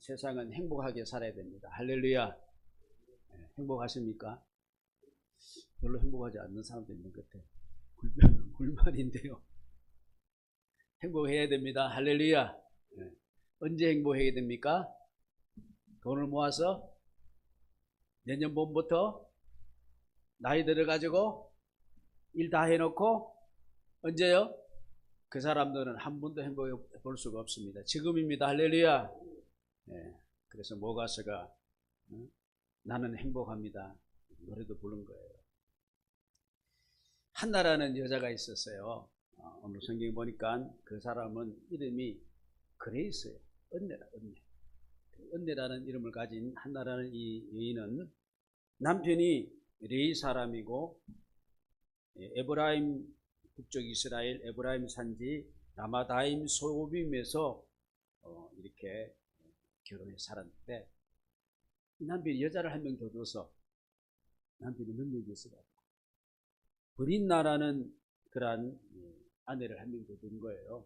세상은 행복하게 살아야 됩니다. 할렐루야. 행복하십니까? 별로 행복하지 않는 사람도 있는 것 같아요. 불만인데요. 행복해야 됩니다. 할렐루야. 언제 행복해야 됩니까? 돈을 모아서 내년 봄부터 나이 들어가지고 일 다 해놓고 언제요? 그 사람들은 한 번도 행복해 볼 수가 없습니다. 지금입니다. 할렐루야. 그래서 모가서가 나는 행복합니다. 노래도 부른 거예요. 한나라는 여자가 있었어요. 오늘 성경에 보니까 그 사람은 이름이 그레이스예요. 은혜라, 은혜. 은혜라는 이름을 가진 한나라는 이 여인은 남편이 레이 사람이고 에브라임 북쪽 이스라엘 에브라임 산지 라마다임 소빔에서 이렇게 결혼해 살았는데 남편이 여자를 한 명 더 둬서 남편이 능력이 있어가지고 브린나라는 그러한 아내를 한 명 더 둔 거예요.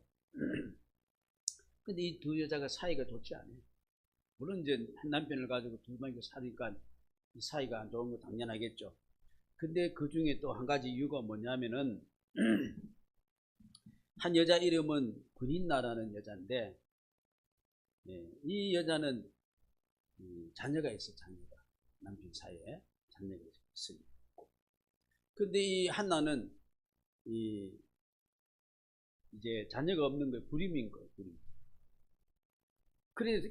근데 이 두 여자가 사이가 좋지 않아요. 물론 이제 한 남편을 가지고 두 명이 사니까 이 사이가 안 좋은 거 당연하겠죠. 근데 그 중에 또 한 가지 이유가 뭐냐면은 한 여자 이름은 브린나라는 여자인데 이 여자는 자녀가 있어. 자녀가 남편 사이에 자녀가 있으니까. 근데 이 한나는 이제 자녀가 없는 거예요. 불임인 거예요. 불임.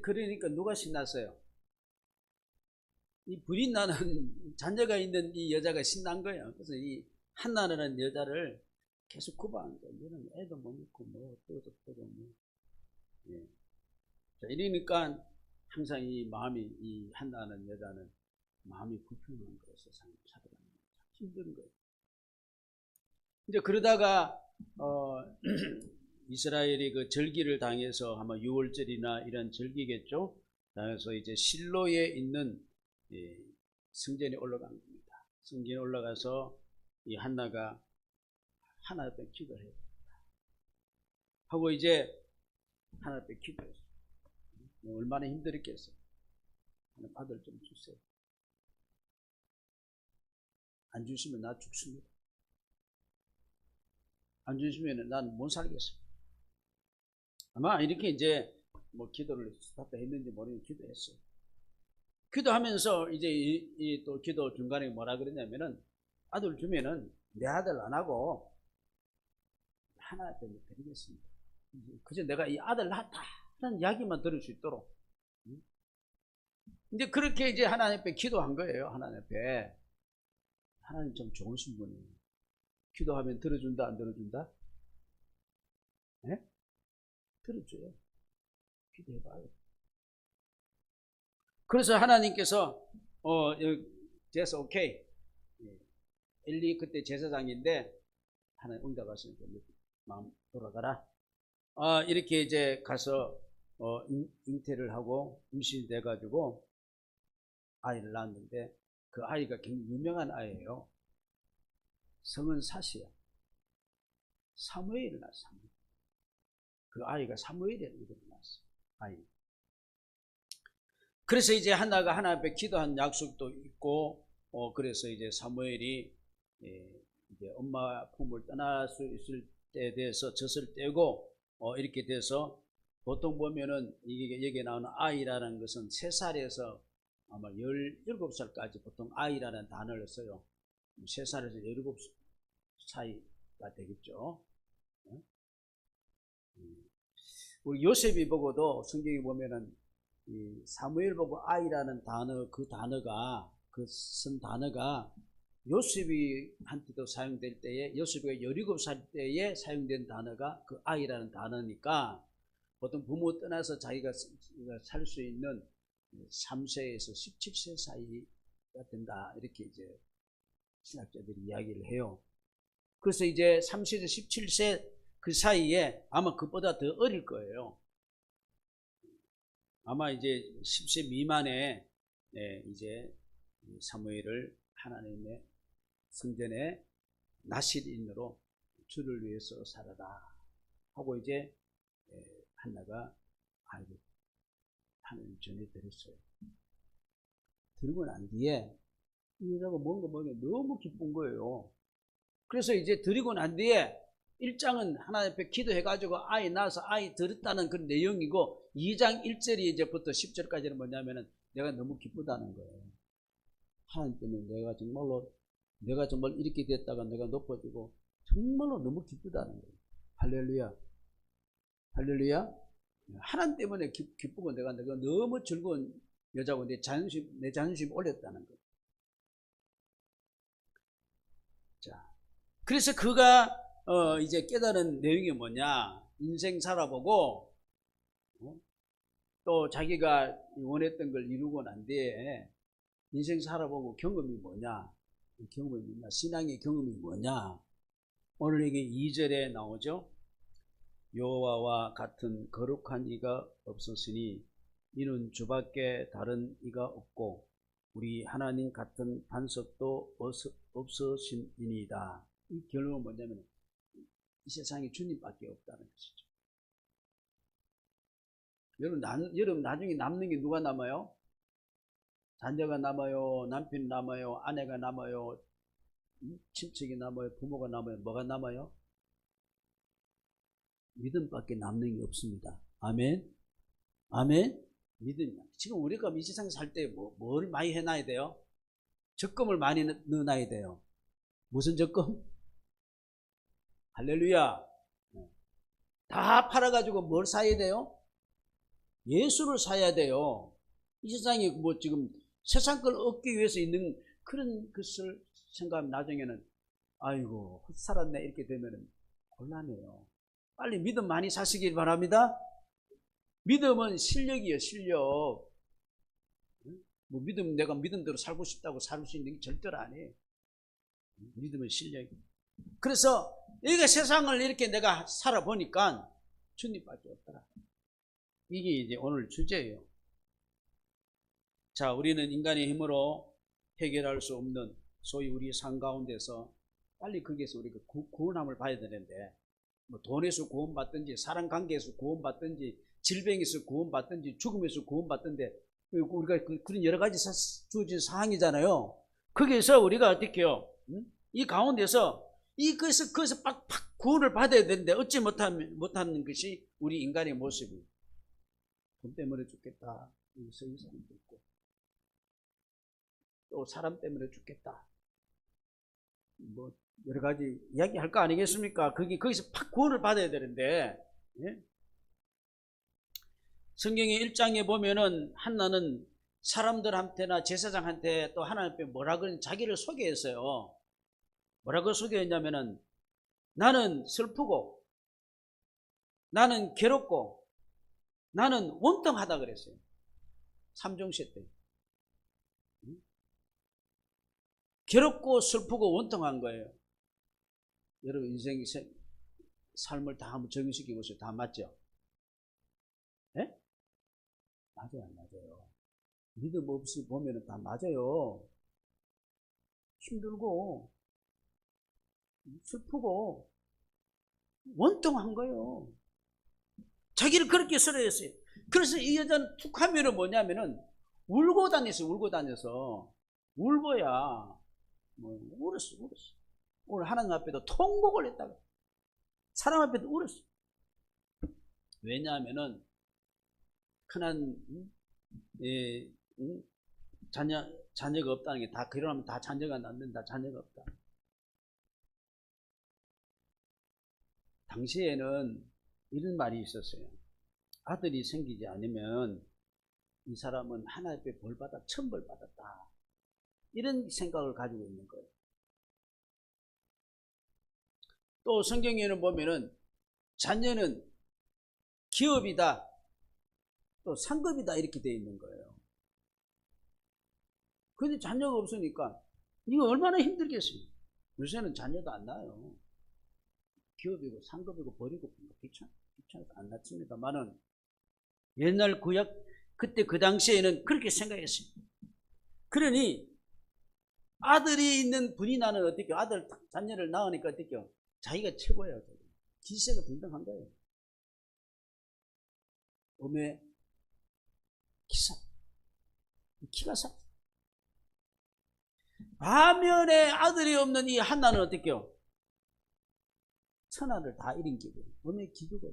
그러니까 누가 신났어요? 이 브린나는 자녀가 있는 이 여자가 신난 거예요. 그래서 이 한나라는 여자를 계속 구박하는 거예요. 너는 애도 못 낳고 뭐 어쩌고 뭐. 자, 이러니까 항상 이 마음이 이 한나라는 여자는 마음이 불편한 거예요. 세상에 살아가는 게 힘든 거예요. 이제 그러다가 이스라엘이 그 절기를 당해서 아마 6월절이나 이런 절기겠죠. 당해서 이제 실로에 있는 성전에 올라간 겁니다. 성전에 올라가서 이 한나가 하나 앞에 기도를 해요. 하고 이제 하나 앞에 기도했어요. 얼마나 힘들었겠어요. 아들 좀 주세요. 안 주시면 나 죽습니다. 안 주시면 난 못 살겠어. 아마 이렇게 이제 뭐 기도를 했는지 모르겠는데 기도했어요. 기도하면서 이제 또 기도 중간에 뭐라 그러냐면은 아들 주면은 내 아들 안 하고 하나 때문에 드리겠습니다. 그저 내가 이 아들 낳았다는 이야기만 들을 수 있도록. 이제 그렇게 이제 하나님 앞에 기도한 거예요. 하나님 앞에. 하나님 참 좋으신 분이에요. 기도하면 들어준다, 안 들어준다? 네? 들어줘요. 기도해봐요. 그래서 하나님께서 됐어, 오케이. 엘리 그때 제사장인데 하나님 응답하시니까 마음 돌아가라. 이렇게 이제 가서 잉태를 하고 임신이 돼가지고 아이를 낳았는데 그 아이가 굉장히 유명한 아이예요. 성은 사시야. 사무엘을 낳았어. 그 아이가 사무엘이라는 이름을 낳았어. 아이. 그래서 이제 한나가 하나님 앞에 기도한 약속도 있고, 그래서 이제 사무엘이 이제 엄마 품을 떠날 수 있을 때에 대해서 젖을 떼고 이렇게 돼서 보통 보면은 이게 여기에 나오는 아이라는 것은 3살에서 아마 17살까지 보통 아이라는 단어를 써요. 3살에서 17 사이가 되겠죠. 우리 요셉이 보고도 성경에 보면은 이 사무엘 보고 아이라는 단어 그 단어가 그 쓴 단어가 요셉이 한테도 사용될 때에 요셉이가 17살 때에 사용된 단어가 그 아이라는 단어니까 보통 부모 떠나서 자기가 살 수 있는 3세에서 17세 사이가 된다 이렇게 이제 신학자들이 이야기를 해요. 그래서 이제 3세에서 17세 그 사이에 아마 그보다 더 어릴 거예요. 아마 이제 10세 미만의 이제 사무엘을 하나님의 성전에 나실인으로 주를 위해서 살아라 하고 이제 한나가 아이를 하나님 전해드렸어요. 들고 난 뒤에 이 여자가 뭔가 너무 기쁜 거예요. 그래서 이제 드리고 난 뒤에 1장은 하나님 앞에 기도해가지고 아이 낳아서 아이 들었다는 그런 내용이고 2장 1절이 이제부터 10절까지는 뭐냐면은 내가 너무 기쁘다는 거예요. 하나님 때문에 내가 정말 이렇게 됐다가 내가 높아지고 정말로 너무 기쁘다는 거예요. 할렐루야. 할렐루야. 하나님 때문에 기쁘고 내가 너무 즐거운 여자고 내 자존심 올렸다는 거예요. 자, 그래서 그가 이제 깨달은 내용이 뭐냐? 인생 살아보고 또 자기가 원했던 걸 이루고 난 뒤에 인생 살아보고 경험이 뭐냐? 신앙의 경험이 뭐냐? 오늘 이게 2절에 나오죠. 여호와와 같은 거룩한 이가 없었으니 이는 주밖에 다른 이가 없고 우리 하나님 같은 반석도 없으심이니이다. 이 결론은 뭐냐면 이 세상에 주님밖에 없다는 것이죠. 여러분 나중에 남는 게 누가 남아요? 자녀가 남아요? 남편이 남아요? 아내가 남아요? 친척이 남아요? 부모가 남아요? 뭐가 남아요? 믿음밖에 남는 게 없습니다. 아멘. 아멘. 믿음이야. 지금 우리가 이 세상 살 때 뭘 많이 해놔야 돼요? 적금을 많이 넣어놔야 돼요. 무슨 적금? 할렐루야. 다 팔아가지고 뭘 사야 돼요? 예수를 사야 돼요. 이 세상에 지금 세상 걸 얻기 위해서 있는 그런 것을 생각하면 나중에는 아이고 헛살았네 이렇게 되면은 곤란해요. 빨리 믿음 많이 사시길 바랍니다. 믿음은 실력이에요. 실력. 내가 믿음대로 살고 싶다고 살 수 있는 게 절대로 아니에요. 믿음은 실력이에요. 그래서 이게 세상을 이렇게 내가 살아보니까 주님밖에 없더라. 이게 이제 오늘 주제예요. 자, 우리는 인간의 힘으로 해결할 수 없는 소위 우리 삶 가운데서 빨리 거기에서 우리가 구원함을 봐야 되는데 돈에서 구원받든지 사람 관계에서 구원받든지 질병에서 구원받든지 죽음에서 구원받든데 우리가 그런 여러 가지 주어진 상황이잖아요. 거기에서 우리가 어떻게 해요? 이 가운데서 거기서 팍팍 구원을 받아야 되는데 얻지 못하는 것이 우리 인간의 모습이에요. 돈 때문에 죽겠다. 여기서 이 사람도 있고 또 사람 때문에 죽겠다. 여러 가지 이야기 할 거 아니겠습니까? 거기서 팍 구원을 받아야 되는데, 예? 성경의 1장에 보면은 한나는 사람들한테나 제사장한테 또 하나님 앞에 뭐라 그러는 자기를 소개했어요. 뭐라고 소개했냐면은 나는 슬프고 나는 괴롭고 나는 원통하다 그랬어요. 삼종시 때. 괴롭고 슬프고 원통한 거예요. 여러분 인생 삶을 다 한번 적용시켜 보세요. 다 맞죠? 예? 맞아요, 안 맞아요? 믿음 없이 보면 다 맞아요. 힘들고 슬프고 원통한 거예요. 자기를 그렇게 쓰러졌어요. 그래서 이 여자는 툭 하면은 뭐냐면은 울고 다녀서 울보야 울었어. 오늘 하나님 앞에도 통곡을 했다가 사람 앞에도 울었어. 왜냐하면은 흔한 자녀가 없다는 게 다 결혼하면 다 자녀가 낳는다. 자녀가 없다. 당시에는 이런 말이 있었어요. 아들이 생기지 않으면 이 사람은 하나님 앞에 천벌 받았다. 이런 생각을 가지고 있는 거예요. 또 성경에는 보면은 자녀는 기업이다, 또 상급이다 이렇게 되어 있는 거예요. 그런데 자녀가 없으니까 이거 얼마나 힘들겠어요. 요새는 자녀도 안 낳아요. 기업이고 상급이고 버리고 귀찮아서 안 낳습니다만은 옛날 그때 그 당시에는 그렇게 생각했어요. 그러니 아들이 있는 분이 나는 어떻게 자녀를 낳으니까 어떻게 자기가 최고예요. 기세가 등등한 거예요. 키가 사. 반면에 아들이 없는 이 한나는 어떻게요? 천하를 다 잃은 기분. 어머니 기도가.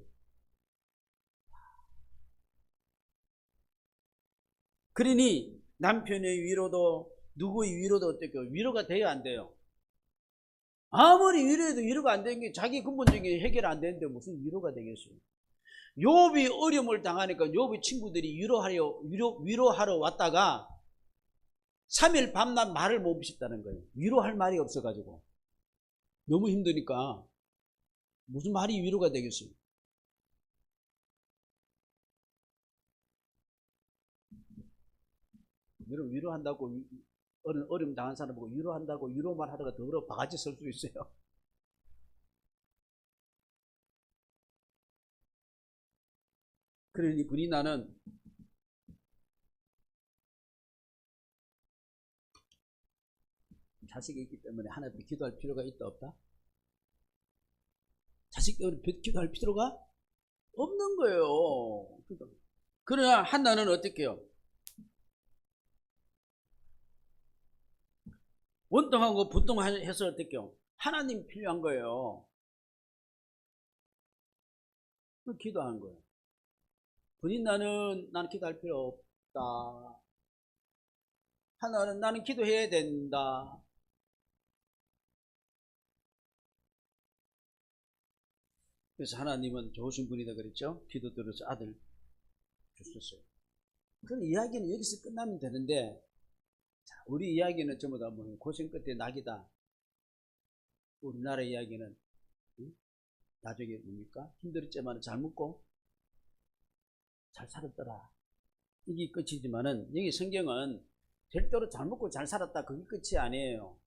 그러니 남편의 위로도 누구의 위로도 어떻게요? 위로가 돼야 안 돼요. 아무리 위로해도 위로가 안 되는 게 자기 근본적인 해결 안 되는데 무슨 위로가 되겠어요? 욥이 어려움을 당하니까 욥의 친구들이 위로하러 왔다가 3일 밤낮 말을 못 붙였다는 거예요. 위로할 말이 없어가지고. 너무 힘드니까 무슨 말이 위로가 되겠어요? 위로한다고 어려움 당한 사람 보고 위로한다고 위로만 하다가 더러 바가지 설 수 있어요. 그러니 분이 나는 자식이 있기 때문에 하나님께 기도할 필요가 있다 없다? 자식 때문에 기도할 필요가 없는 거예요. 그러나 한나는 어떻게 해요? 원통하고 분통해서 어떻게 해요? 하나님 필요한 거예요. 기도하는 거예요. 본인 나는 기도할 필요 없다. 하나는 나는 기도해야 된다. 그래서 하나님은 좋으신 분이다 그랬죠. 기도 들어서 아들 주셨어요. 그런 이야기는 여기서 끝나면 되는데, 자, 우리 이야기는 전부 다 뭐 고생 끝에 낙이다. 우리나라 이야기는 나중에 뭡니까? 힘들었지만 잘 먹고 잘 살았더라. 이게 끝이지만은 여기 성경은 절대로 잘 먹고 잘 살았다 그게 끝이 아니에요.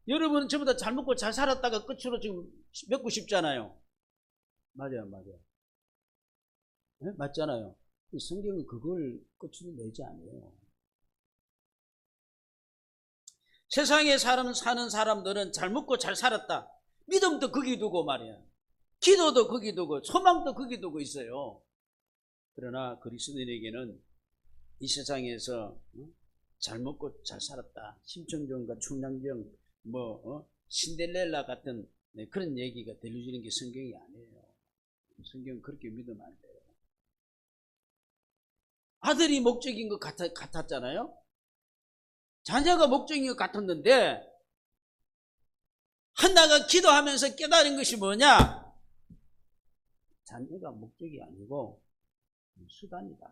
여러분은 전부 다 잘 먹고 잘 살았다가 끝으로 지금 맺고 싶잖아요. 맞아요. 네? 맞잖아요. 성경은 그걸 끝으로 내지 않아요. 세상에 사는 사람들은 잘 먹고 잘 살았다. 믿음도 거기 두고 말이야. 기도도 거기 두고 소망도 거기 두고 있어요. 그러나 그리스도인에게는 이 세상에서 잘 먹고 잘 살았다. 심청정과 충량정 신데렐라 같은 그런 얘기가 들려주는 게 성경이 아니에요. 성경은 그렇게 믿으면 안 돼요. 아들이 목적인 것 같았잖아요. 자녀가 목적인 것 같았는데 한나가 기도하면서 깨달은 것이 뭐냐? 자녀가 목적이 아니고 수단이다.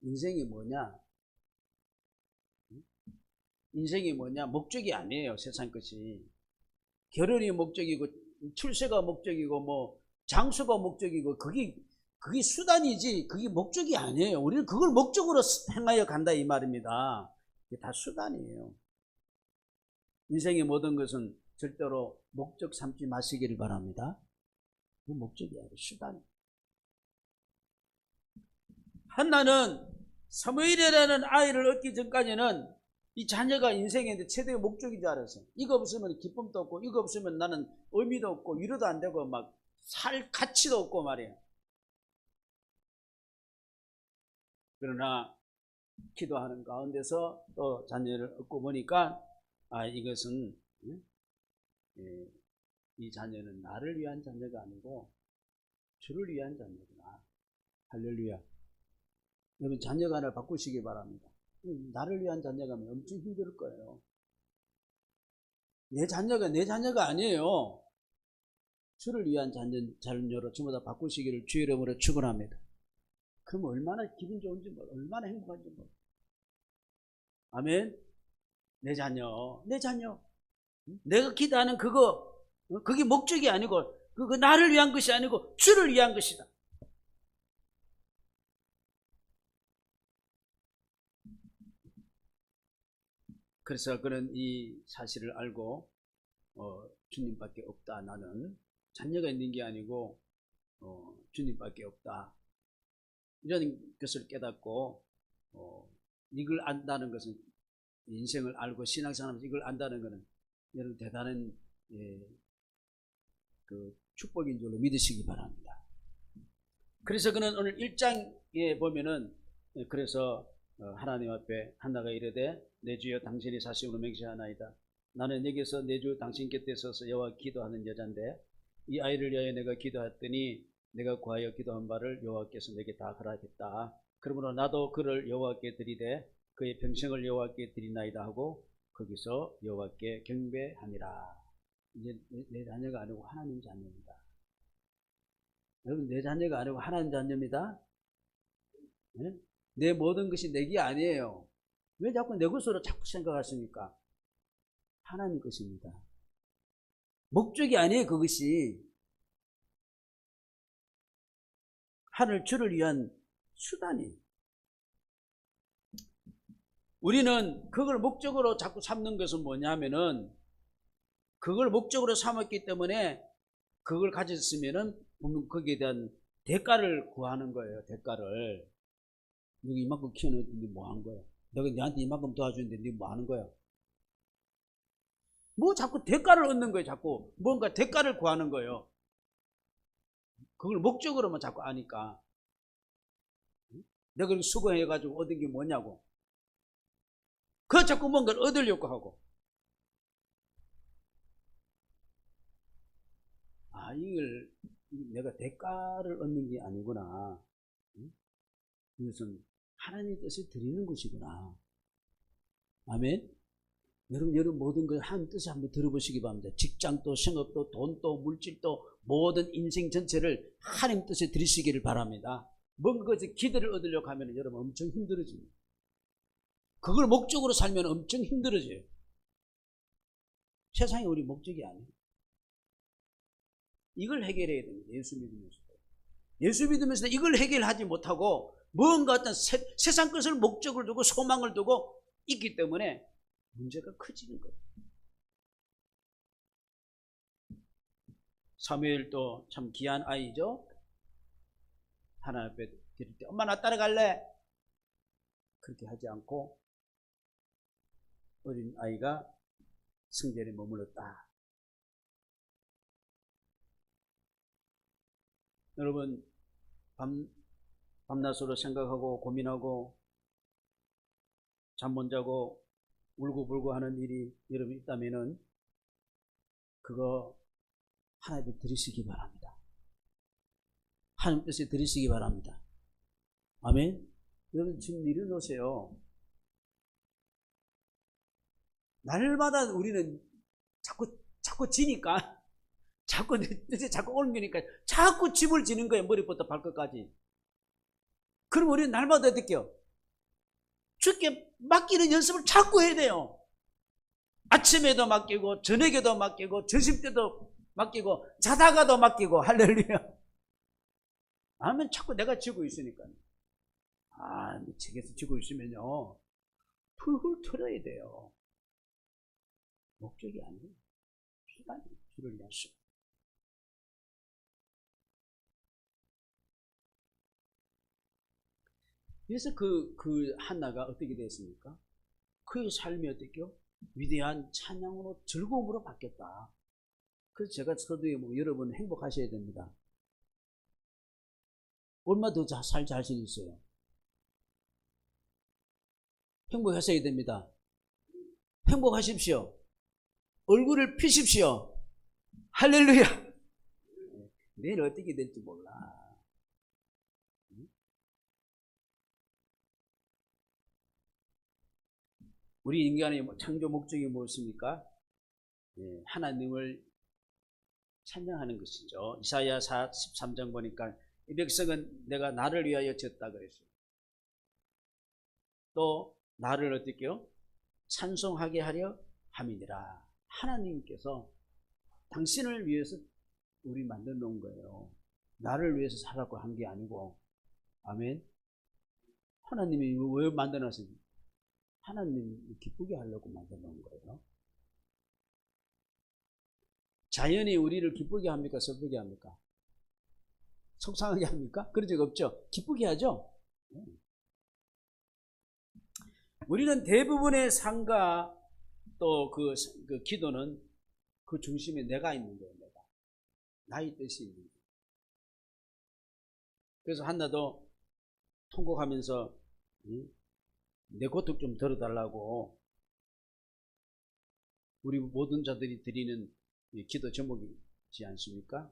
인생이 뭐냐? 인생이 뭐냐? 목적이 아니에요. 세상 것이. 결혼이 목적이고 출세가 목적이고 장수가 목적이고 그게 수단이지 그게 목적이 아니에요. 우리는 그걸 목적으로 행하여 간다 이 말입니다. 이게 다 수단이에요. 인생의 모든 것은 절대로 목적 삼지 마시기를 바랍니다. 그 목적이 아니라 수단이에요. 한나는 사무엘이라는 아이를 얻기 전까지는 이 자녀가 인생의 최대의 목적인 줄 알았어요. 이거 없으면 기쁨도 없고 이거 없으면 나는 의미도 없고 위로도 안 되고 막 살 가치도 없고 말이에요. 그러나 기도하는 가운데서 또 자녀를 얻고 보니까 이것은 이 자녀는 나를 위한 자녀가 아니고 주를 위한 자녀구나. 할렐루야. 여러분 자녀가 하나 바꾸시기 바랍니다. 나를 위한 자녀가 엄청 힘들 거예요. 내 자녀가 아니에요. 주를 위한 자녀로 전부 다 바꾸시기를 주의 이름으로 축원합니다. 그럼 얼마나 기분 좋은지 얼마나 행복한지 아멘. 내 자녀. 내가 기도하는 그게 목적이 아니고 그거 나를 위한 것이 아니고 주를 위한 것이다. 그래서 그는 이 사실을 알고 주님밖에 없다. 나는 자녀가 있는 게 아니고 주님밖에 없다. 이런 것을 깨닫고 이걸 안다는 것은 인생을 알고 신앙생활하면서 이걸 안다는 것은 여러분 대단한 그 축복인 줄로 믿으시기 바랍니다. 그래서 그는 오늘 1장에 보면은 그래서 하나님 앞에 한나가 이르되 내 주여 당신이 사심으로 맹세하나이다. 나는 여기서 내 주 당신 곁에 서서 여호와 기도하는 여잔데 이 아이를 위하여 내가 기도했더니 내가 구하여 기도한 바를 여호와께서 내게 다 허락했다. 그러므로 나도 그를 여호와께 드리되 그의 평생을 여호와께 드리나이다 하고 거기서 여호와께 경배하니라. 이제 내 자녀가 아니고 하나님 자녀입니다. 여러분, 내 자녀가 아니고 하나님 자녀입니다. 네? 내 모든 것이 내 게 아니에요. 왜 자꾸 내 것으로 자꾸 생각하십니까? 하나님 것입니다. 목적이 아니에요. 그것이 하늘 주를 위한 수단이. 우리는 그걸 목적으로 자꾸 삼는 것은 뭐냐면은 그걸 목적으로 삼았기 때문에 그걸 가졌으면은 거기에 대한 대가를 구하는 거예요. 대가를. 너가 이만큼 키워놨는데 뭐 하는 거야? 내가 너한테 이만큼 도와주는데 너 뭐 하는 거야? 뭐 자꾸 대가를 얻는 거예요. 자꾸 뭔가 대가를 구하는 거예요. 그걸 목적으로만 자꾸 아니까. 내가 그렇게 수고해가지고 얻은 게 뭐냐고. 그거 자꾸 뭔가를 얻으려고 하고. 아, 이걸 내가 대가를 얻는 게 아니구나. 이것은 하나님의 뜻을 드리는 것이구나. 아멘. 여러분 모든 걸 하나님 뜻을 한번 들어보시기 바랍니다. 직장도 생업도 돈도 물질도 모든 인생 전체를 하나님 뜻에 드리시기를 바랍니다. 뭔가 것에 기대를 얻으려고 하면 여러분 엄청 힘들어집니다. 그걸 목적으로 살면 엄청 힘들어져요. 세상이 우리 목적이 아니에요. 이걸 해결해야 됩니다. 예수 믿으면서. 예수 믿으면서 이걸 해결하지 못하고 뭔가 어떤 세상 것을 목적을 두고 소망을 두고 있기 때문에 문제가 커지는 거예요. 사무엘도 참 귀한 아이죠. 하나님 앞에 드릴 때 엄마 나 따라갈래? 그렇게 하지 않고 어린 아이가 성전에 머물렀다. 여러분 밤낮으로 생각하고 고민하고 잠 못 자고 울고불고 하는 일이 여러분 있다면은 그거 하나님께 드리시기 바랍니다. 하나님 뜻에 드리시기 바랍니다. 아멘. 여러분 지금 일어나세요. 날마다 우리는 자꾸 지니까 자꾸 옮기니까 자꾸 집을 지는 거예요. 머리부터 발끝까지. 그럼 우리는 날마다 어떻게요? 주께 맡기는 연습을 자꾸 해야 돼요. 아침에도 맡기고 저녁에도 맡기고 점심때도 맡기고 자다가도 맡기고. 할렐루야. 아멘. 자꾸 내가 지고 있으니까. 책에서 지고 있으면요 풀훌 털어야 돼요. 목적이 아니에요. 수단이 주를 위한 수단. 그래서 그 한나가 어떻게 됐습니까? 그의 삶이 어떻게요? 위대한 찬양으로 즐거움으로 바뀌었다. 그래서 제가 서두에 여러분 행복하셔야 됩니다. 얼마 더 살 자신 있어요? 행복하셔야 됩니다. 행복하십시오. 얼굴을 피십시오. 할렐루야. 내일 어떻게 될지 몰라. 우리 인간의 창조 목적이 무엇입니까? 하나님을 찬양하는 것이죠. 이사야 13장 보니까 이 백성은 내가 나를 위하여 지었다 그랬어요. 또 나를 어떻게요? 찬송하게 하려 함이니라. 하나님께서 당신을 위해서 우리 만들어 놓은 거예요. 나를 위해서 살았고 한 게 아니고. 아멘. 하나님이 왜 만들어 놨습니까? 하나님 기쁘게 하려고 만들어 놓은 거예요. 자연이 우리를 기쁘게 합니까? 슬프게 합니까? 속상하게 합니까? 그런 적 없죠? 기쁘게 하죠? 우리는 대부분의 삶과 또 그 기도는 그 중심에 내가 있는 거예요. 나의 뜻이 있는 거예요. 그래서 한나도 통곡하면서 내 고통 좀 덜어달라고 우리 모든 자들이 드리는 기도 제목이지 않습니까?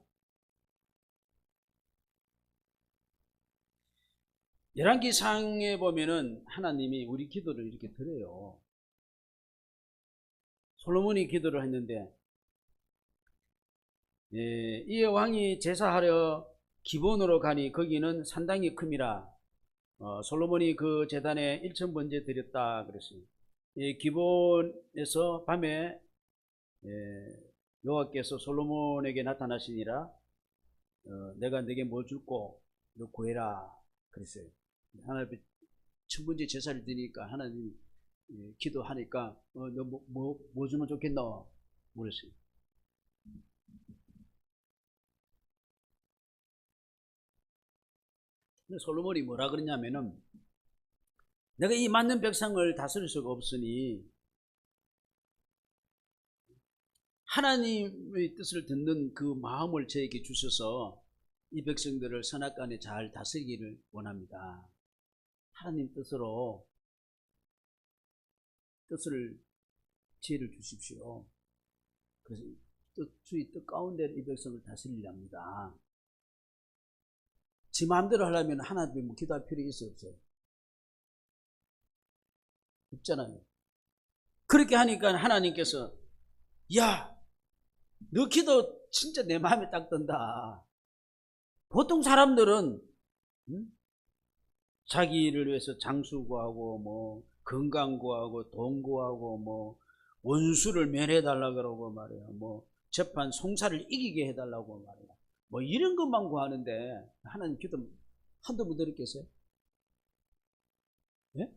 열왕기상에 보면은 하나님이 우리 기도를 이렇게 들어요. 솔로몬이 기도를 했는데 이 왕이 제사하려 기본으로 가니 거기는 상당히 큼이라. 솔로몬이 그 제단에 1,000번제 드렸다 그랬어요. 기본에서 밤에 여호와께서 솔로몬에게 나타나시니라. 내가 네게 뭐 줄고 너 구해라 그랬어요. 하나님 1,000번제 제사를 드리니까 하나님이 기도하니까 너 뭐 주면 좋겠노? 물었어요. 근데 솔로몬이 뭐라 그러냐면은 내가 이 많은 백성을 다스릴 수가 없으니 하나님의 뜻을 듣는 그 마음을 저에게 주셔서 이 백성들을 선악간에 잘 다스리기를 원합니다. 하나님 뜻을 지혜를 주십시오. 그래서 주의 뜻 가운데 이 백성을 다스리랍니다. 지 마음대로 하려면 하나님 기도할 필요가 있어요, 없어요? 없잖아요. 그렇게 하니까 하나님께서 야, 너 기도 진짜 내 마음에 딱 든다. 보통 사람들은 자기를 위해서 장수 구하고 뭐 건강 구하고 돈 구하고 뭐 원수를 면해달라 그러고 말이야. 뭐 재판 송사를 이기게 해달라고 말이야. 뭐 이런 것만 구하는데 하나님 기도 한두 번 드렸겠어요? 예?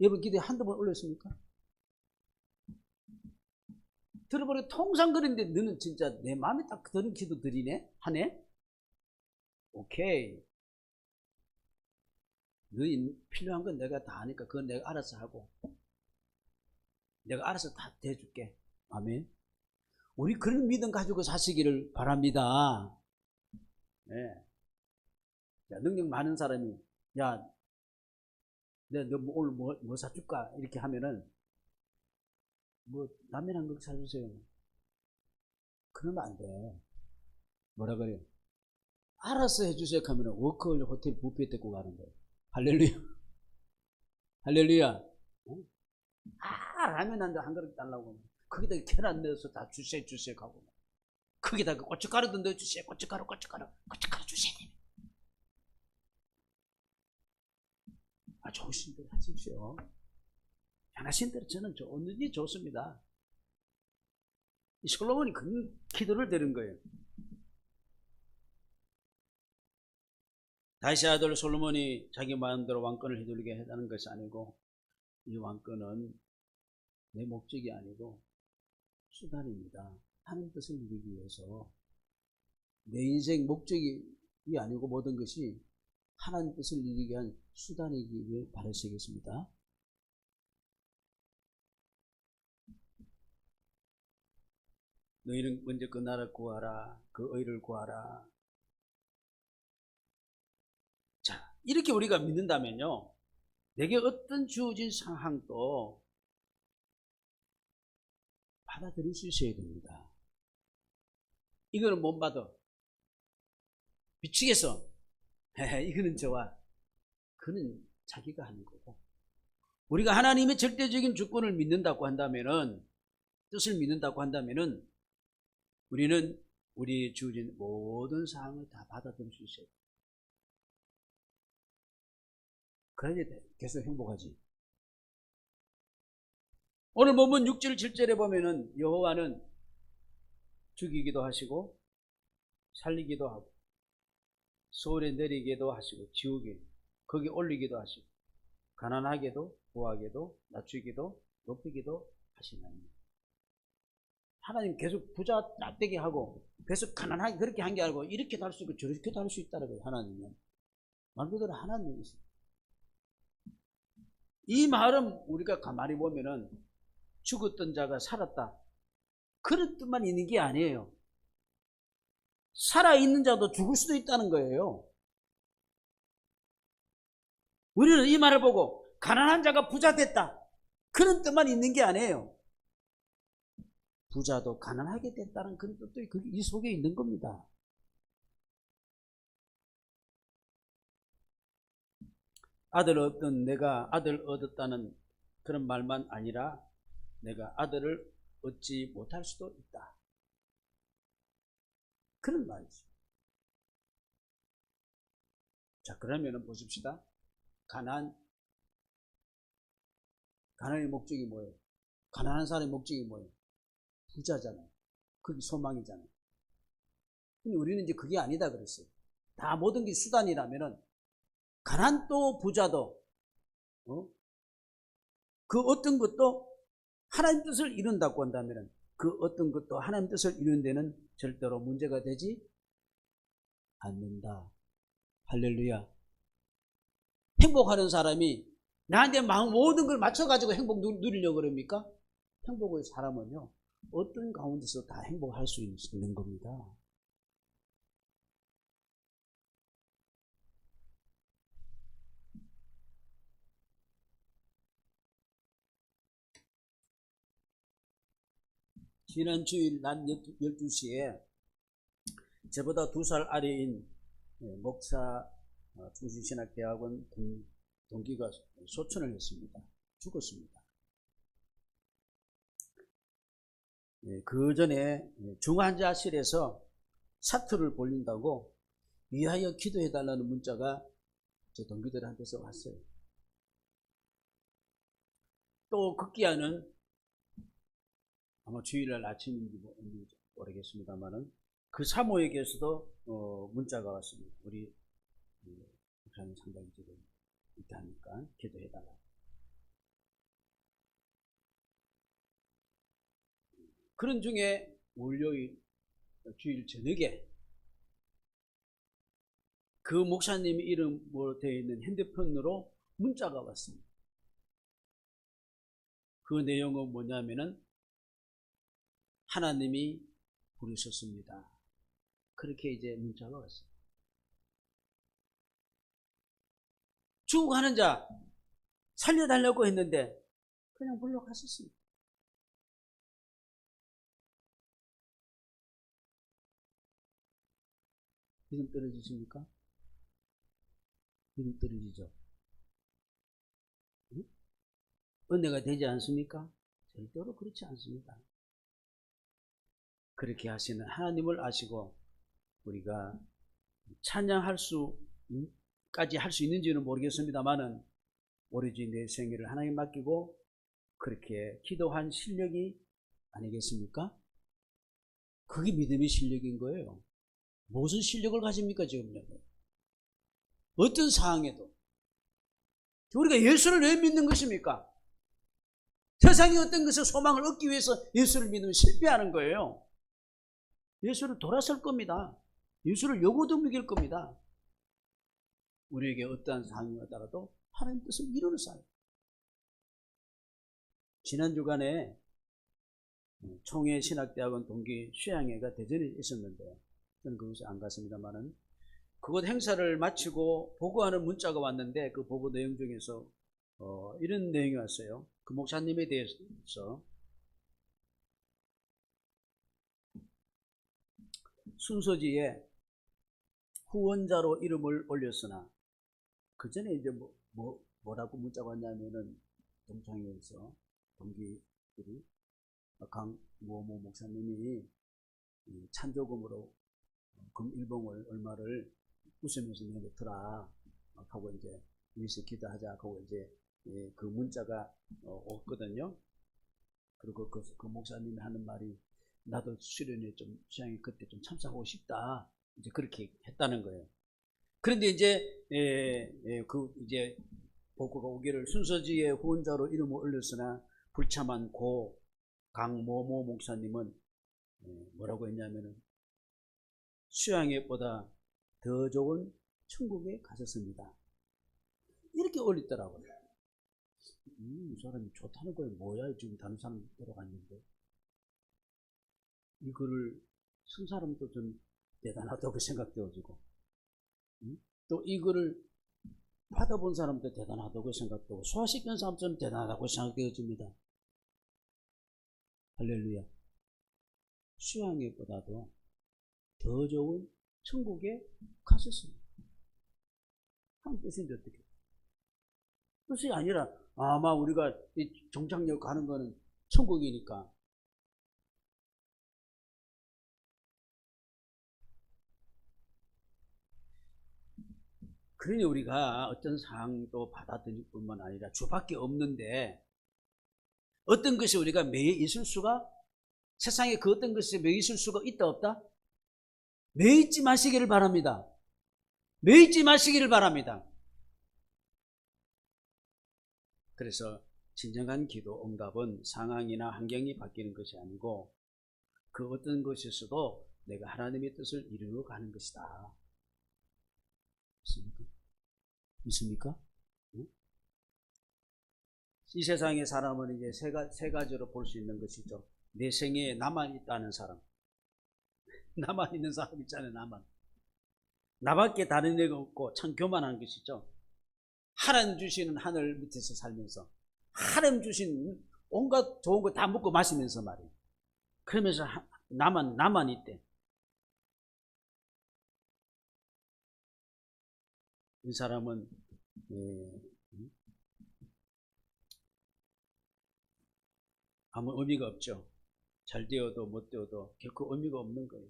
여러분 기도에 한두 번 올렸습니까? 들어보니 통상 그런데 너는 진짜 내 마음에 딱 드는 기도 드리네? 하네? 오케이. 너희 필요한 건 내가 다 하니까 그건 내가 알아서 하고 내가 알아서 다 대줄게. 아멘. 우리 그런 믿음 가지고 사시기를 바랍니다. 네. 야, 능력 많은 사람이 야, 내가 너 오늘 뭐 사줄까? 이렇게 하면은 뭐 라면 한 그릇 사주세요. 그러면 안 돼. 뭐라 그래요? 알아서 해주세요 하면은 워커홀 호텔 뷔페 데리고 가는 거예요. 할렐루야. 할렐루야. 어? 라면 한 그릇 달라고. 거기다 계란 넣어서 다 주세요 하고. 거기다 고춧가루도 넣어주세요. 고춧가루 주세요. 좋으신 대로 하십시오. 편하신 대로 저는 언제든지 좋습니다. 이 솔로몬이 그 기도를 드린 거예요. 다윗의 아들 솔로몬이 자기 마음대로 왕권을 휘둘리게 해다는 것이 아니고 이 왕권은 내 목적이 아니고 수단입니다. 하나님 뜻을 이루기 위해서 내 인생 목적이 아니고 모든 것이 하나님 뜻을 이루기 위한 수단이기를 바라시겠습니다. 너희는 먼저 그 나라 구하라. 그 의를 구하라. 자, 이렇게 우리가 믿는다면요. 내게 어떤 주어진 상황도 받아들일 수 있어야 됩니다. 이거는 못 받아. 미치겠어. 이거는 좋아. 그는 자기가 하는 거고. 우리가 하나님의 절대적인 주권을 믿는다고 한다면은, 뜻을 믿는다고 한다면은, 우리는 우리 주어진 모든 상황을 다 받아들일 수 있어요. 그래야 계속 행복하지. 오늘 본문 6절 7절에 보면은 여호와는 죽이기도 하시고 살리기도 하고 소울에 내리기도 하시고 지우개 거기 올리기도 하시고 가난하게도 부하게도 낮추기도 높이기도 하시나니. 하나님 계속 부자 납되게 하고 계속 가난하게 그렇게 한 게 아니고 이렇게도 할 수 있고 저렇게도 할 수 있다는 거예요. 하나님은 말 그대로 하나님이시죠. 이 말은 우리가 가만히 보면은 죽었던 자가 살았다 그런 뜻만 있는 게 아니에요. 살아있는 자도 죽을 수도 있다는 거예요. 우리는 이 말을 보고 가난한 자가 부자 됐다, 그런 뜻만 있는 게 아니에요. 부자도 가난하게 됐다는 그런 뜻도 이 속에 있는 겁니다. 내가 아들 얻었다는 그런 말만 아니라 내가 아들을 얻지 못할 수도 있다, 그런 말이죠. 자, 그러면은 보십시다. 가난의 목적이 뭐예요? 가난한 사람의 목적이 뭐예요? 부자잖아요. 그게 소망이잖아요. 근데 우리는 이제 그게 아니다 그랬어요. 다 모든 게 수단이라면은 가난도 부자도 그 어떤 것도 하나님 뜻을 이룬다고 한다면은 그 어떤 것도 하나님 뜻을 이루는 데는 절대로 문제가 되지 않는다. 할렐루야. 행복하는 사람이 나한테 모든 걸 맞춰가지고 행복 누리려고 그럽니까? 행복의 사람은요, 어떤 가운데서 다 행복할 수 있는 겁니다. 지난 주일 낮 12시에 저보다 2살 아래인 목사 중신신학대학원 동기가 소천을 했습니다. 죽었습니다. 그 전에 중환자실에서 사투를 벌린다고 위하여 기도해달라는 문자가 제 동기들한테서 왔어요. 또 급기야는 아마 주일날 아침인지 뭔지 모르겠습니다만은 그 사모에게서도 문자가 왔습니다. 우리 목사님 상당히 지금 이렇게 하니까 기도해달라. 그런 중에 월요일 주일 저녁에 그 목사님 이름으로 되어 있는 핸드폰으로 문자가 왔습니다. 그 내용은 뭐냐면은 하나님이 부르셨습니다. 그렇게 이제 문자가 왔어요. 죽어가는 자 살려달라고 했는데 그냥 물러갔었습니다. 믿음 떨어지십니까? 믿음 떨어지죠? 응? 은혜가 되지 않습니까? 절대로 그렇지 않습니다. 그렇게 하시는 하나님을 아시고 우리가 찬양할 수까지 할 수 있는지는 모르겠습니다만은 오로지 내 생애를 하나님 맡기고 그렇게 기도한 실력이 아니겠습니까? 그게 믿음의 실력인 거예요. 무슨 실력을 가집니까 지금요? 어떤 상황에도 우리가 예수를 왜 믿는 것입니까? 세상의 어떤 것에 소망을 얻기 위해서 예수를 믿으면 실패하는 거예요. 예수를 돌아설 겁니다. 예수를 요구도 믿을 겁니다. 우리에게 어떠한 상황에 따라도 하나님 뜻을 이루는 사람. 지난 주간에 총회 신학대학원 동기 수양회가 대전에 있었는데 저는 그곳에 안 갔습니다만은 그곳 행사를 마치고 보고하는 문자가 왔는데 그 보고 내용 중에서 이런 내용이 왔어요. 그 목사님에 대해서 순서지에 후원자로 이름을 올렸으나 그 전에 이제 뭐라고 문자가 왔냐면은 동창회에서 동기들이 강모모 목사님이 찬조금으로 금일봉을 얼마를 웃으면서 내놓더라 하고 이제 위에서 기도하자 하고 이제 그 문자가 왔거든요. 그리고 그 목사님이 하는 말이 나도 수련회 좀 수양회 그때 좀 참석하고 싶다 이제 그렇게 했다는 거예요. 그런데 이제 이제 보고가 오기를 순서지에 후원자로 이름을 올렸으나 불참한 고 강모모 목사님은 뭐라고 했냐면은 수양회보다 더 좋은 천국에 가셨습니다. 이렇게 올렸더라고요. 이 사람이 좋다는 거예요. 뭐야 지금 다른 사람 들어갔는데 이거를 쓴 사람도 좀 대단하다고 생각되어지고, 또 이거를 받아본 사람도 대단하다고 생각되고, 소화시킨 사람처럼 대단하다고 생각되어집니다. 할렐루야. 수양회보다도 더 좋은 천국에 갔었습니다. 한 뜻인데 어떻게? 뜻이 아니라 아마 우리가 이 종착역 가는 거는 천국이니까. 그러니 우리가 어떤 상황도 받아들일 뿐만 아니라 주밖에 없는데, 어떤 것이 우리가 매여 있을 수가, 세상에 그 어떤 것이 매여 있을 수가 있다 없다? 매여 있지 마시기를 바랍니다. 매여 있지 마시기를 바랍니다. 그래서 진정한 기도 응답은 상황이나 환경이 바뀌는 것이 아니고, 그 어떤 것에서도 내가 하나님의 뜻을 이루어 가는 것이다. 믿습니까? 믿습니까? 응? 이 세상의 사람은 이제 세 가지로 볼 수 있는 것이죠. 내 생에 나만 있다는 사람. 나만 있는 사람 있잖아요, 나만. 나밖에 다른 애가 없고 참 교만한 것이죠. 하나님 주시는 하늘 밑에서 살면서, 하나님 주신 온갖 좋은 거 다 먹고 마시면서 말이에요. 그러면서 나만 있대. 이 사람은 아무 의미가 없죠. 잘 되어도 못 되어도 결코 의미가 없는 거예요.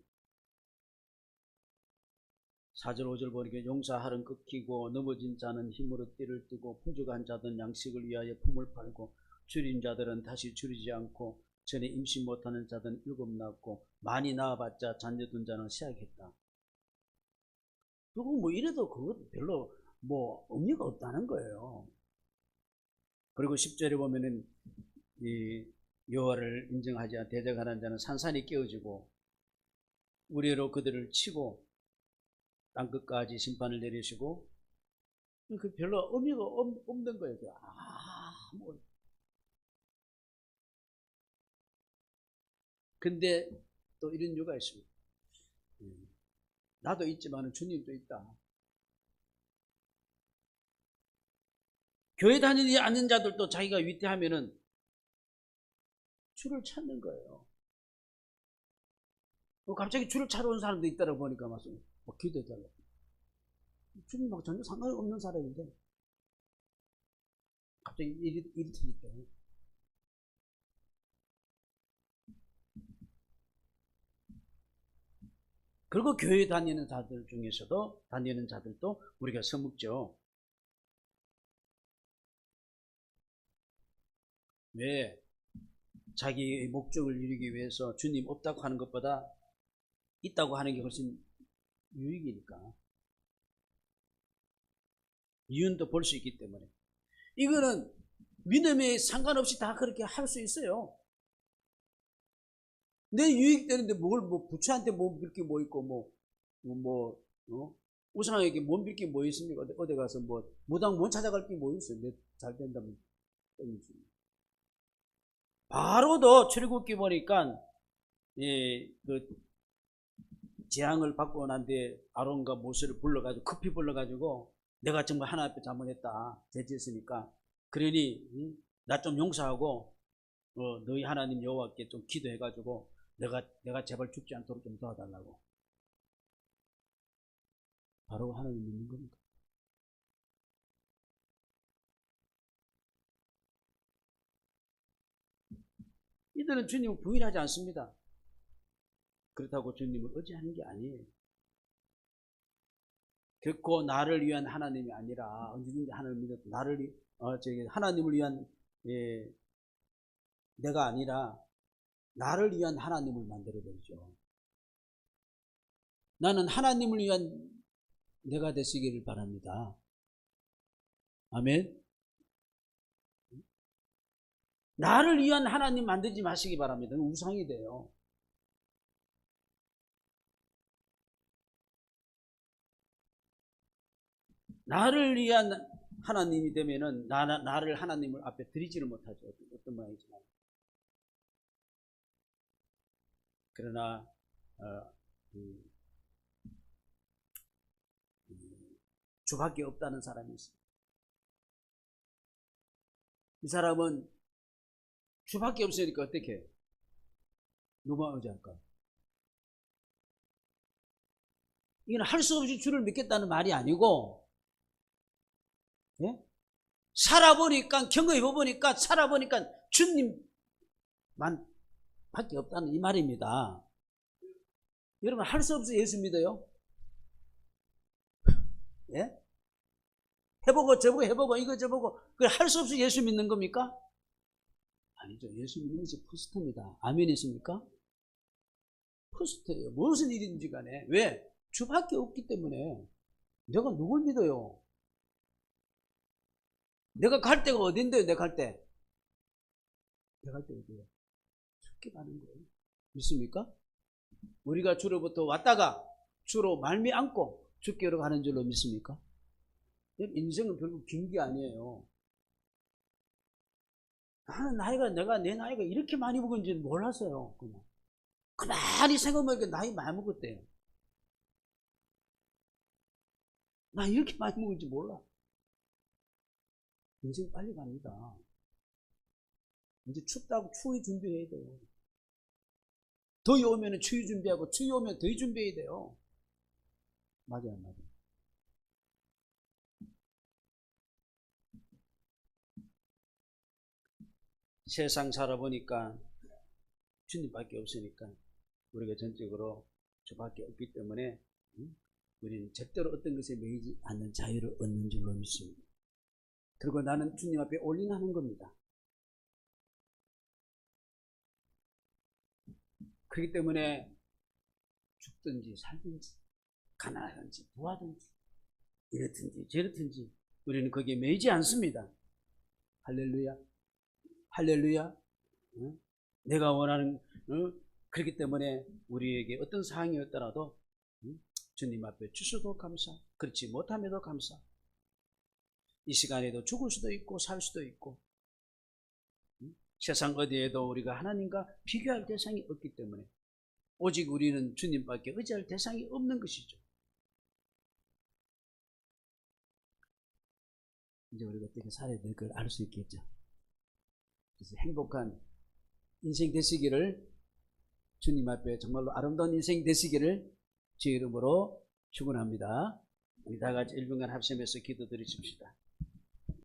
4절 5절 보니까 용사할은 꺾이고 넘어진 자는 힘으로 띠를 뜨고 풍족한 자들은 양식을 위하여 품을 팔고 줄인 자들은 다시 줄이지 않고 전에 임신 못하는 자들은 7 낳았고 많이 낳아봤자 자녀둔 자는 시작했다. 그리고 뭐 이래도 그것 별로 뭐 의미가 없다는 거예요. 그리고 10절에 보면은 이 여호와를 인정하지 않아 대적하는 자는 산산이 깨어지고 우레로 그들을 치고 땅끝까지 심판을 내리시고, 그 별로 의미가 없는 거예요. 뭐. 근데 또 이런 이유가 있습니다. 나도 있지만 주님도 있다. 교회 다니지 않는 자들도 자기가 위태하면은 줄을 찾는 거예요. 갑자기 줄을 찾아온 사람도 있다고 보니까 막 기도해달라고. 주님하고 전혀 상관이 없는 사람인데 갑자기 일이 터질 때. 그리고 교회 다니는 자들도 우리가 써먹죠. 왜? 자기의 목적을 이루기 위해서 주님 없다고 하는 것보다 있다고 하는 게 훨씬 유익이니까. 이윤도 볼 수 있기 때문에. 이거는 믿음에 상관없이 다 그렇게 할 수 있어요. 내 유익 되는데 부처한테 뭐 빌 게 뭐 있고, 우상에게 못 빌 게 뭐 있습니까? 어디 가서 무당 못 찾아갈 게 뭐 있어요? 내 잘 된다면. 바로도 출애굽기 보니까, 재앙을 받고 난 뒤에 아론과 모세를 불러가지고, 급히 불러가지고, 내가 정말 하나님 앞에 잘못했다. 죄지었으니까. 그러니, 나 좀 용서하고, 너희 하나님 여호와께 좀 기도해가지고, 내가 제발 죽지 않도록 좀 도와달라고. 바로 하나님 믿는 겁니다. 이들은 주님을 부인하지 않습니다. 그렇다고 주님을 의지하는 게 아니에요. 결코 나를 위한 하나님이 아니라 언제든지 하나님을 믿어도 하나님을 위한 내가 아니라 나를 위한 하나님을 만들어버리죠. 나는 하나님을 위한 내가 되시기를 바랍니다. 아멘. 나를 위한 하나님 만들지 마시기 바랍니다. 우상이 돼요. 나를 위한 하나님이 되면은 나를 하나님을 앞에 드리지를 못하죠. 어떤 모양이지만. 그러나 주밖에 없다는 사람이 있습니다. 이 사람은 주밖에 없으니까 어떻게 해요? 누가 의지할까요? 이건 할 수 없이 주를 믿겠다는 말이 아니고, 예? 살아보니까, 경험해보니까, 살아보니까 주님만 밖에 없다는 이 말입니다. 여러분, 할 수 없이 예수 믿어요? 예? 해보고 저보고 해보고 이거 저보고 할 수 없이 예수 믿는 겁니까? 아니죠. 예수 믿는 것이 퍼스트입니다. 아멘 있습니까? 퍼스트예요. 무슨 일인지 간에. 왜? 주밖에 없기 때문에. 내가 누굴 믿어요? 내가 갈 데가 어딘데요? 내가 갈 때. 내가 갈 때 어디예요? 죽게 가는 거예요. 믿습니까? 우리가 주로부터 왔다가 주로 말미암고 죽게로 가는 줄로 믿습니까? 인생은 결국 긴 게 아니에요. 나는 내 나이가 이렇게 많이 먹은지는 몰랐어요. 그냥. 가만히 생각해보니까 나이 많이 먹었대요. 나 이렇게 많이 먹은지 몰라. 인생 빨리 갑니다. 이제 춥다고 추위 준비해야 돼요. 더위 오면 추위 준비하고 추위 오면 더위 준비해야 돼요. 맞아요, 맞아요. 세상 살아보니까 주님밖에 없으니까 우리가 전적으로 주밖에 없기 때문에 우리는 절대로 어떤 것에 매이지 않는 자유를 얻는 줄로 믿습니다. 그리고 나는 주님 앞에 올인하는 겁니다. 그렇기 때문에 죽든지 살든지 가난하든지 부하든지 이렇든지 저렇든지 우리는 거기에 매이지 않습니다. 할렐루야. 할렐루야. 내가 원하는 그렇기 때문에 우리에게 어떤 상황이었더라도 주님 앞에 주셔도 감사, 그렇지 못함에도 감사. 이 시간에도 죽을 수도 있고 살 수도 있고 세상 어디에도 우리가 하나님과 비교할 대상이 없기 때문에 오직 우리는 주님밖에 의지할 대상이 없는 것이죠. 이제 우리가 어떻게 살아야 될 걸 알 수 있겠죠. 그래서 행복한 인생 되시기를, 주님 앞에 정말로 아름다운 인생 되시기를 주 이름으로 축원합니다. 우리 다 같이 1분간 합심해서 기도드리십시다.